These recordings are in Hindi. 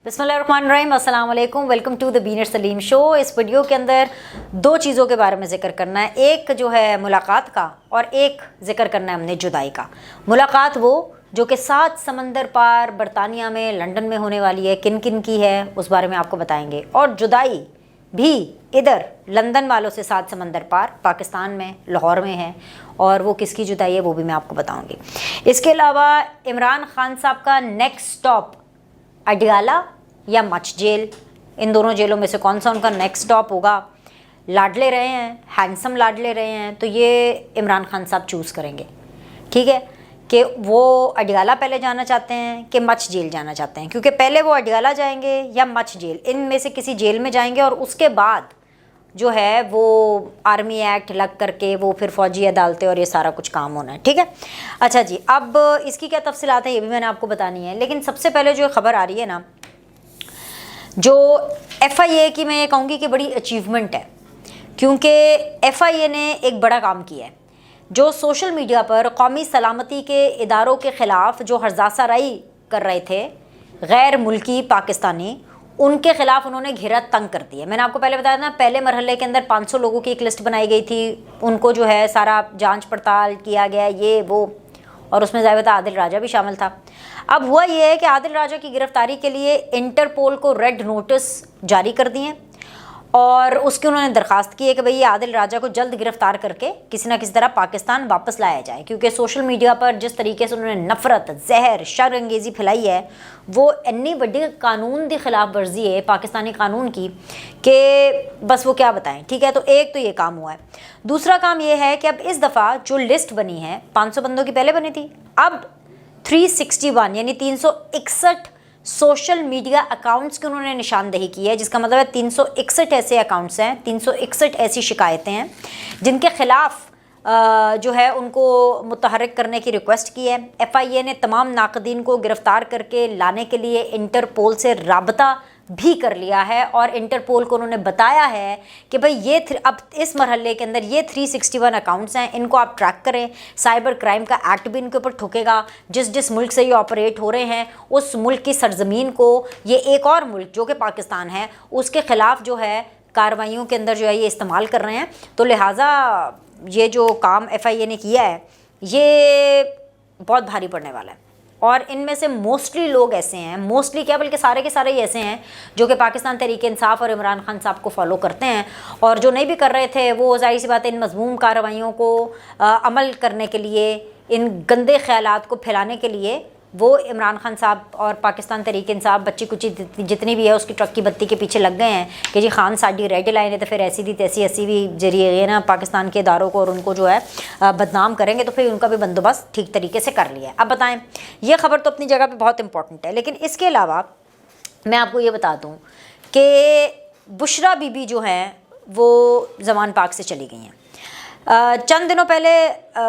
बिस्मिल्लाहिर्रहमानिर्रहीम, अस्सलाम वालेकुम, वेलकम टू द बीनर सलीम शो। इस वीडियो के अंदर दो चीज़ों के बारे में ज़िक्र करना है। एक जो है मुलाकात का और एक ज़िक्र करना है हमने जुदाई का। मुलाकात वो जो कि 7 समंदर पार बरतानिया में, लंदन में होने वाली है, किन किन की है उस बारे में आपको बताएंगे। और जुदाई भी इधर लंदन वालों से 7 समंदर पार पाकिस्तान में, लाहौर में है, और वो किसकी जुदाई है वो भी मैं आपको बताऊंगी। इसके अलावा इमरान खान साहब का नेक्स्ट स्टॉप अडयाला या मच जेल, इन दोनों जेलों में से कौन सा उनका नेक्स्ट स्टॉप होगा। लाडले रहे हैं, हैंडसम लाडले रहे हैं, तो ये इमरान खान साहब चूज़ करेंगे, ठीक है, कि वो अडयाला पहले जाना चाहते हैं कि मच जेल जाना चाहते हैं। क्योंकि पहले वो अडयाला जाएंगे या मच जेल, इनमें से किसी जेल में जाएंगे और उसके बाद जो है वो आर्मी एक्ट लग करके वो फिर फौजी अदालतें और ये सारा कुछ काम होना है, ठीक है। अच्छा जी, अब इसकी क्या तफसीलात है ये भी मैंने आपको बतानी है। लेकिन सबसे पहले जो खबर आ रही है ना, जो FIA की, मैं ये कहूँगी कि बड़ी अचीवमेंट है, क्योंकि FIA ने एक बड़ा काम किया है। जो सोशल मीडिया पर कौमी सलामती के इदारों के ख़िलाफ़ जो हर्जासाराई कर रहे थे गैर मुल्की पाकिस्तानी, उनके खिलाफ उन्होंने घेरा तंग कर दिया। मैंने आपको पहले बताया था ना, पहले मरहले के अंदर 500 लोगों की एक लिस्ट बनाई गई थी, उनको जो है सारा जांच पड़ताल किया गया, ये वो, और उसमें ज़ाहिर आदिल राजा भी शामिल था। अब हुआ ये है कि आदिल राजा की गिरफ्तारी के लिए इंटरपोल को रेड नोटिस जारी कर दिए और उसकी उन्होंने दरख्वास्त की है कि भाई ये आदिल राजा को जल्द गिरफ्तार करके किसी ना किसी तरह पाकिस्तान वापस लाया जाए। क्योंकि सोशल मीडिया पर जिस तरीके से उन्होंने नफ़रत, जहर, शर अंगेज़ी फैलाई है, वो इतनी बड़ी कानून की खिलाफ वर्जी है पाकिस्तानी कानून की कि बस वो क्या बताएं, ठीक है। तो एक तो ये काम हुआ है। दूसरा काम ये है कि अब इस दफ़ा जो लिस्ट बनी है, 500 बंदों की पहले बनी थी, अब 361 यानी 361 सोशल मीडिया अकाउंट्स की उन्होंने निशानदेही की है, जिसका मतलब है 361 ऐसे अकाउंट्स हैं, 361 ऐसी शिकायतें हैं जिनके खिलाफ जो है उनको मुतहर्रिक करने की रिक्वेस्ट की है। FIA ने तमाम नाक़दीन को गिरफ्तार करके लाने के लिए इंटरपोल से राबता भी कर लिया है और इंटरपोल को उन्होंने बताया है कि भाई ये अब इस मरहले के अंदर ये 361 अकाउंट्स हैं, इनको आप ट्रैक करें। साइबर क्राइम का एक्ट भी इनके ऊपर ठुकेगा। जिस जिस मुल्क से ये ऑपरेट हो रहे हैं उस मुल्क की सरजमीन को ये एक और मुल्क जो कि पाकिस्तान है उसके ख़िलाफ़ जो है कार्रवाइयों के अंदर जो है ये इस्तेमाल कर रहे हैं। तो लिहाजा ये जो काम FIA ने किया है ये बहुत भारी पड़ने वाला है। और इनमें से मोस्टली लोग ऐसे हैं, मोस्टली क्या बल्कि सारे के सारे ही ऐसे हैं जो कि पाकिस्तान तहरीक इंसाफ और इमरान खान साहब को फॉलो करते हैं, और जो नहीं भी कर रहे थे वो जाहिर सी बात है इन मज़मूम कार्रवाइयों को अमल करने के लिए, इन गंदे ख्यालात को फैलाने के लिए वो इमरान खान साहब और पाकिस्तान तहरीक इंसाफ बच्ची कुची जितनी भी है उसकी ट्रक की बत्ती के पीछे लग गए हैं कि जी खान साडी रेड लाइन है, तो फिर ऐसी थी तैसी ऐसी भी जरिए ये ना पाकिस्तान के इदारों को और उनको जो है बदनाम करेंगे, तो फिर उनका भी बंदोबस्त ठीक तरीके से कर लिया है। अब बताएं, ये खबर तो अपनी जगह पे बहुत इंपॉर्टेंट है, लेकिन इसके अलावा मैं आपको ये बता दूँ कि बुशरा बीबी जो हैं वो ज़मान पाक से चली गई हैं। चंद दिनों पहले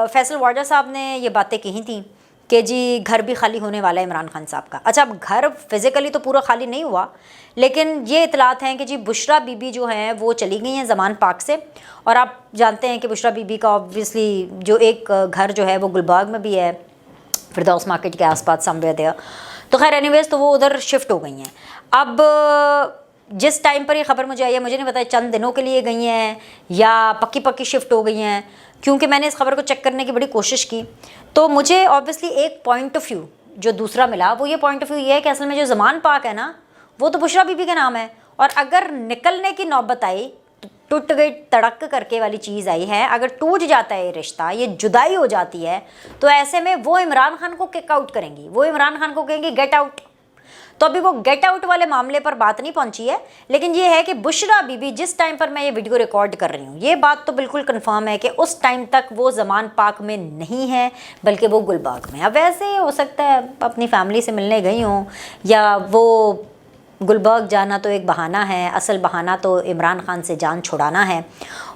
फैसल वाजा साहब ने ये बातें कही थी कि जी घर भी खाली होने वाला है इमरान खान साहब का। अच्छा, अब घर फिज़िकली तो पूरा खाली नहीं हुआ, लेकिन ये इतलात हैं कि जी बुशरा बीबी जो हैं वो चली गई हैं ज़मान पाक से। और आप जानते हैं कि बुशरा बीबी का ऑब्वियसली जो एक घर जो है वो गुलबर्ग में भी है, फिरदौस मार्केट के आसपास समवेयर देयर। तो खैर एनीवेज, तो वो उधर शिफ्ट हो गई हैं। अब जिस टाइम पर ये खबर मुझे आई है, मुझे नहीं पता चंद दिनों के लिए गई हैं या पक्की पक्की शिफ्ट हो गई हैं, क्योंकि मैंने इस खबर को चेक करने की बड़ी कोशिश की। तो मुझे ऑब्वियसली एक पॉइंट ऑफ व्यू जो दूसरा मिला, वो ये पॉइंट ऑफ व्यू ये है कि असल में जो ज़मान पाक है ना वो तो बुशरा बीबी का नाम है, और अगर निकलने की नौबत आई, टूट गई तड़क करके वाली चीज़ आई है, अगर टूट जाता है ये रिश्ता, ये जुदाई हो जाती है, तो ऐसे में वो इमरान खान को किक आउट करेंगी, वो इमरान खान को कहेंगी गेट आउट। तो अभी वो गेट आउट वाले मामले पर बात नहीं पहुंची है, लेकिन ये है कि बुशरा बीबी जिस टाइम पर मैं ये वीडियो रिकॉर्ड कर रही हूँ, ये बात तो बिल्कुल कंफर्म है कि उस टाइम तक वो ज़मान पाक में नहीं है, बल्कि वो गुलबाग में। अब वैसे हो सकता है अपनी फैमिली से मिलने गई हों, या वो गुलबर्ग जाना तो एक बहाना है, असल बहाना तो इमरान खान से जान छुड़ाना है।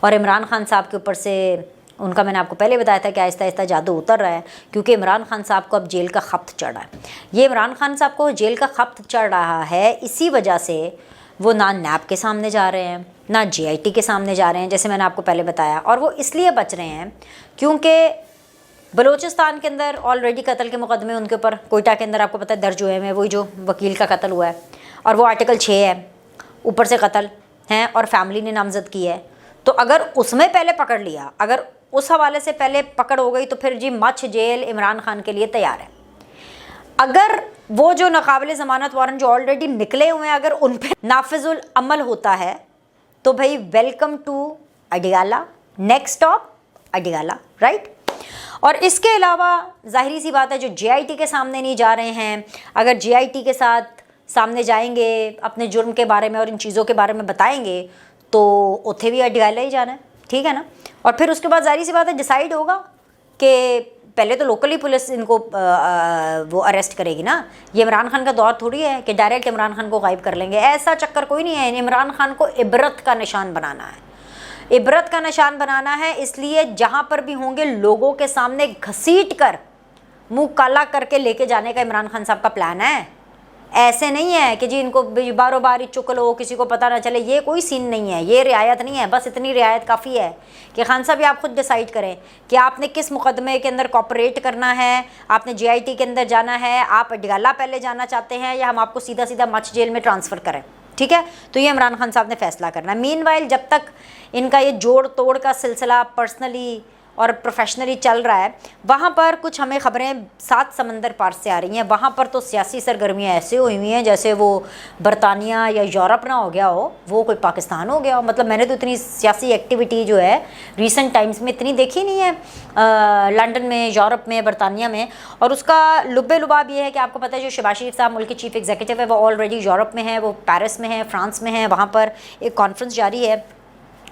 और इमरान खान साहब के ऊपर से उनका, मैंने आपको पहले बताया था कि आहिस्ता आहिस्ता जादू उतर रहा है, क्योंकि इमरान खान साहब को अब जेल का खप्त चढ़ रहा है। ये इमरान खान साहब को जेल का खप्त चढ़ रहा है, इसी वजह से वो ना नैब के सामने जा रहे हैं, ना GIT के सामने जा रहे हैं, जैसे मैंने आपको पहले बताया। और वो इसलिए बच रहे हैं क्योंकि बलूचिस्तान के अंदर ऑलरेडी कत्ल के मुकदमे उनके ऊपर कोयटा के अंदर आपको पता है दर्ज हुए हैं, वही जो वकील का कत्ल हुआ है, और वो आर्टिकल 6 है, ऊपर से कत्ल है और फैमिली ने नामजद की है। तो अगर उसमें पहले पकड़ लिया, अगर उस हवाले से पहले पकड़ हो गई तो फिर जी मच जेल इमरान खान के लिए तैयार है। अगर वो जो नाकाबिल ज़मानत वारंट जो ऑलरेडी निकले हुए हैं अगर उन पर नाफिजुल अमल होता है तो भाई welcome to Adiala, next stop Adiala, right. और इसके अलावा जाहिर सी बात है जो JIT के सामने नहीं जा रहे हैं, अगर JIT के साथ सामने जाएंगे अपने जुर्म के बारे में और इन चीज़ों के बारे में बताएंगे तो उथे भी अडियाला ही जाना है, ठीक है ना। और फिर उसके बाद जाहिर सी बात है डिसाइड होगा कि पहले तो लोकली पुलिस इनको वो अरेस्ट करेगी ना। ये इमरान खान का दौर थोड़ी है कि डायरेक्ट इमरान खान को गायब कर लेंगे, ऐसा चक्कर कोई नहीं है। इमरान खान को इबरत का निशान बनाना है, इबरत का निशान बनाना है। इसलिए जहाँ पर भी होंगे लोगों के सामने घसीट कर मुँह काला करके लेके जाने का इमरान खान साहब का प्लान है। ऐसे नहीं है कि जी इनको बारो बार ही चुक लो, किसी को पता ना चले, ये कोई सीन नहीं है, ये रियायत नहीं है। बस इतनी रियायत काफ़ी है कि खान साहब ये आप खुद डिसाइड करें कि आपने किस मुकदमे के अंदर कॉपरेट करना है, आपने JIT के अंदर जाना है, आप अडियाला पहले जाना चाहते हैं या हम आपको सीधा सीधा मच जेल में ट्रांसफ़र करें, ठीक है। तो ये इमरान खान साहब ने फैसला करना है। मीनवाइल जब तक इनका ये जोड़ तोड़ का सिलसिला पर्सनली और प्रोफेशनली चल रहा है, वहाँ पर कुछ हमें खबरें 7 समंदर पार से आ रही हैं। वहाँ पर तो सियासी सरगर्मियाँ ऐसे हुई हुई हैं जैसे वो बरतानिया या यूरोप ना हो गया हो, वो कोई पाकिस्तान हो गया हो। मतलब मैंने तो इतनी सियासी एक्टिविटी जो है रीसेंट टाइम्स में इतनी देखी नहीं है लंदन में, यूरोप में, बरतानिया में। और उसका लुब्बे लुबाब ये है कि आपको पता है जो शहबाज शरीफ साहब मुल्क के चीफ एग्जीक्यूटिव है वो ऑलरेडी यूरोप में है, वो पेरिस में है, फ्रांस में है, वहाँ पर एक कॉन्फ्रेंस जारी है।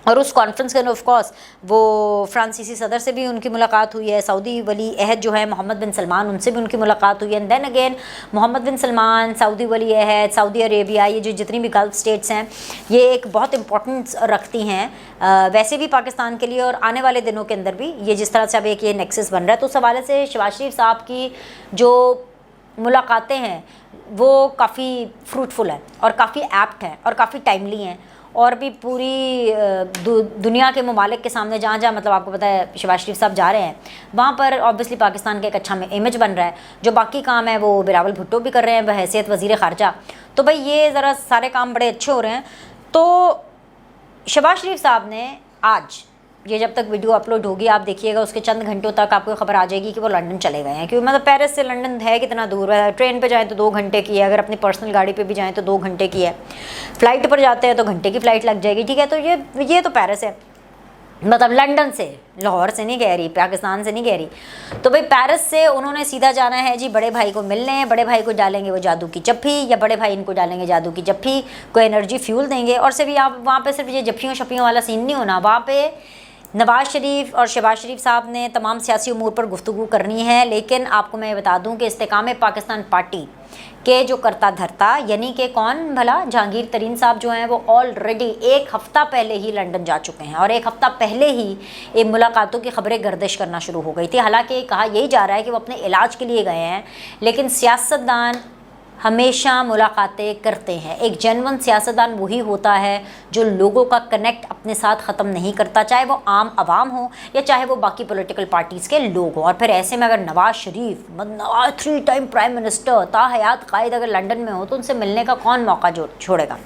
और उस कॉन्फ्रेंस के अंदर ऑफ कोर्स वो फ्रांसीसी सदर से भी उनकी मुलाकात हुई है, सऊदी वली अहद जो है मोहम्मद बिन सलमान उनसे भी उनकी मुलाकात हुई है। And then again Mohammed bin Salman, सऊदी वली अहद, सऊदी अरेबिया, ये जो जितनी भी गल्फ स्टेट्स हैं ये एक बहुत इंपॉर्टेंस रखती हैं वैसे भी पाकिस्तान के लिए और आने वाले दिनों के अंदर भी। ये जिस तरह से अब एक ये नेक्सस बन रहा है तो उस हवाले से शहबाज शरीफ साहब की जो मुलाकातें हैं वो काफ़ी फ्रूटफुल है और काफ़ी एप्ट है और काफ़ी टाइमली हैं। और भी पूरी दुनिया के ममालिक के सामने जहाँ जहाँ मतलब आपको पता है शहबाज शरीफ साहब जा रहे हैं वहाँ पर ऑब्वियसली पाकिस्तान का एक अच्छा इमेज बन रहा है। जो बाकी काम है वो बिलावल भुट्टो भी कर रहे हैं बहैसियत वज़ीर ख़ारजा। तो भाई ये ज़रा सारे काम बड़े अच्छे हो रहे हैं। तो शहबाज शरीफ साहब ने आज ये जब तक वीडियो अपलोड होगी आप देखिएगा उसके चंद घंटों तक आपको खबर आ जाएगी कि वो लंदन चले गए हैं। क्योंकि मतलब पेरिस से लंदन है कितना दूर है, ट्रेन पे जाएं तो 2 घंटे की है, अगर अपनी पर्सनल गाड़ी पे भी जाएं तो 2 घंटे की है, फ़्लाइट पर जाते हैं तो घंटे की फ़्लाइट लग जाएगी, ठीक है। तो ये तो पेरिस है, मतलब लंदन से, लाहौर से नहीं कह रही, पाकिस्तान से नहीं कह रही। तो भाई पेरिस से उन्होंने सीधा जाना है जी बड़े भाई को मिलने, बड़े भाई को डालेंगे वो जादू की जफ्फी या बड़े भाई इनको डालेंगे जादू की जफ्फी, कोई एनर्जी फ्यूल देंगे। और सिर्फ आप वहाँ पे सिर्फ ये जफ्फियों शफ्फियों वाला सीन नहीं होना, वहाँ पे नवाज़ शरीफ और शहबाज शरीफ साहब ने तमाम सियासी उमूर पर गुफ्तगू करनी है। लेकिन आपको मैं बता दूं कि इस्तेकाम पाकिस्तान पार्टी के जो करता धरता यानी कि कौन भला जहांगीर तरीन साहब जो हैं वो ऑलरेडी 1 हफ़्ता पहले ही लंदन जा चुके हैं और 1 हफ़्ता पहले ही ये मुलाकातों की खबरें गर्दिश करना शुरू हो गई थी। हालांकि कहा यही जा रहा है कि वो अपने इलाज के लिए गए हैं, लेकिन सियासतदान हमेशा मुलाकातें करते हैं। एक जेन्युइन सियासतदान वही होता है जो लोगों का कनेक्ट अपने साथ ख़त्म नहीं करता, चाहे वो आम आवाम हो या चाहे वो बाकी पॉलिटिकल पार्टीज़ के लोग हों। और फिर ऐसे में अगर Nawaz Sharif 3 time prime minister ताहयात कायद अगर लंदन में हो तो उनसे मिलने का कौन मौका छोड़ेगा।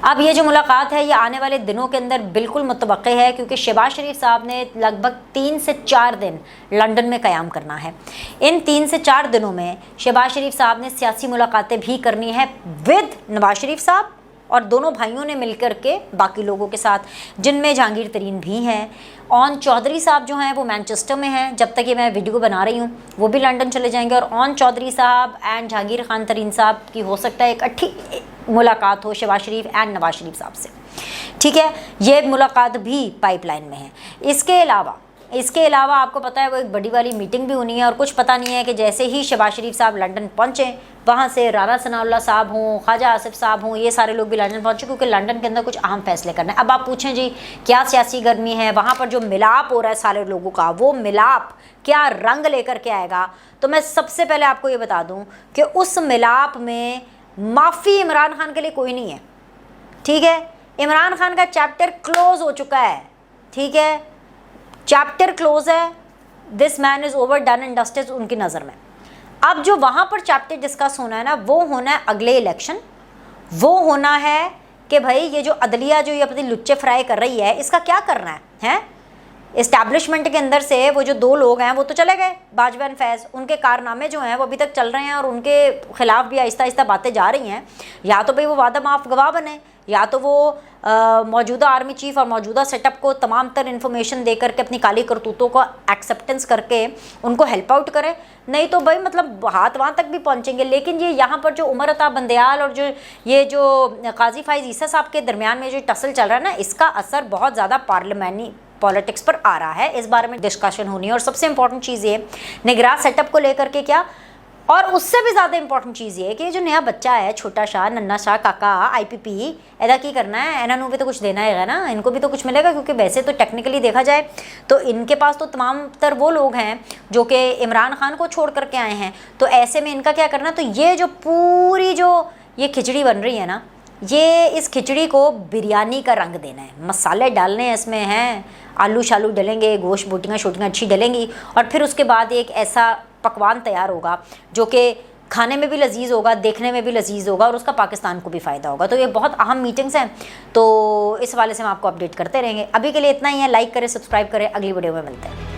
अब ये जो मुलाकात है ये आने वाले दिनों के अंदर बिल्कुल मुतवक्के है क्योंकि शहबाज शरीफ साहब ने लगभग 3 से 4 दिन लंदन में क़याम करना है। इन 3 से 4 दिनों में शहबाज शरीफ साहब ने सियासी मुलाकातें भी करनी है विद नवाज शरीफ साहब और दोनों भाइयों ने मिलकर के बाकी लोगों के साथ, जिनमें जहांगीर तरीन भी हैं। ओन चौधरी साहब जो हैं वो मैनचेस्टर में हैं, जब तक ये मैं वीडियो बना रही हूँ वो भी लंदन चले जाएंगे। और ओन चौधरी साहब एंड जहांगीर खान तरीन साहब की हो सकता है एक अच्छी मुलाकात हो शहबाज शरीफ एंड नवाज शरीफ साहब से, ठीक है। ये मुलाकात भी पाइपलाइन में है। इसके अलावा आपको पता है वो एक बड़ी वाली मीटिंग भी होनी है और कुछ पता नहीं है कि जैसे ही शहबाज शरीफ साहब लंदन पहुँचे वहाँ से राना सनाउल्लाह साहब हों, ख्वाजा आसिफ साहब हों, ये सारे लोग भी लंदन पहुँचे क्योंकि लंदन के अंदर कुछ अहम फैसले करने हैं। अब आप पूछें जी क्या सियासी गर्मी है, वहाँ पर जो मिलाप हो रहा है सारे लोगों का, वो मिलाप क्या रंग लेकर के आएगा। तो मैं सबसे पहले आपको ये बता दूँ कि उस मिलाप में माफ़ी इमरान खान के लिए कोई नहीं है, ठीक है। इमरान खान का चैप्टर क्लोज़ हो चुका है, ठीक है, चैप्टर क्लोज है। This man is over done and dusted उनकी नज़र में। अब जो वहाँ पर चैप्टर डिस्कस होना है ना, वो होना है अगले इलेक्शन, वो होना है कि भाई ये जो अदलिया जो ये अपनी लुच्चे फ्राई कर रही है, इसका क्या करना है? इस्टेब्लिशमेंट के अंदर से वो जो 2 लोग हैं वो तो चले गए, बाजवा एंड फैज़, उनके कारनामे जो हैं वो अभी तक चल रहे हैं और उनके खिलाफ भी आहिस्ता आहिस्ता बातें जा रही हैं। या तो भाई वो वादा माफ गवाह बने, या तो वो मौजूदा आर्मी चीफ और मौजूदा सेटअप को तमाम तर इन्फॉर्मेशन दे करके अपनी काली करतूतों को एक्सेप्टेंस करके उनको हेल्प आउट करें, नहीं तो भाई मतलब हाथ वहाँ तक भी पहुँचेंगे। लेकिन ये यहाँ पर जो उमर अता बंदयाल और जो ये जो काजी फाइज ईसा साहब के दरमियान में जो टसल चल रहा है ना, इसका असर बहुत ज़्यादा पार्लियामेंट्री पॉलिटिक्स पर आ रहा है। इस बारे में डिस्कशन होनी है। और सबसे इंपॉर्टेंट चीज़ ये निगरान सेटअप को लेकर के क्या, और उससे भी ज़्यादा इंपॉर्टेंट चीज़ ये कि जो नया बच्चा है, छोटा शाह नन्ना शाह काका IPP, एदा की करना है, इन्होंने भी तो कुछ देना है ना, इनको भी तो कुछ मिलेगा। क्योंकि वैसे तो टेक्निकली देखा जाए तो इनके पास तो तमाम तर वो लोग हैं जो कि इमरान खान को छोड़ करके आए हैं। तो ऐसे में इनका क्या करना, तो ये जो पूरी जो ये खिचड़ी बन रही है ना, ये इस खिचड़ी को बिरयानी का रंग देना है, मसाले डालने हैं इसमें हैं, आलू शालू डलेंगे, गोश्त बोटियाँ शोटियाँ अच्छी डलेंगी, और फिर उसके बाद एक ऐसा पकवान तैयार होगा जो कि खाने में भी लजीज होगा, देखने में भी लजीज होगा, और उसका पाकिस्तान को भी फ़ायदा होगा। तो ये बहुत अहम मीटिंग्स हैं, तो इस हवाले से हम आपको अपडेट करते रहेंगे। अभी के लिए इतना ही है। लाइक करें, सब्सक्राइब करें, अगली वीडियो में मिलते हैं।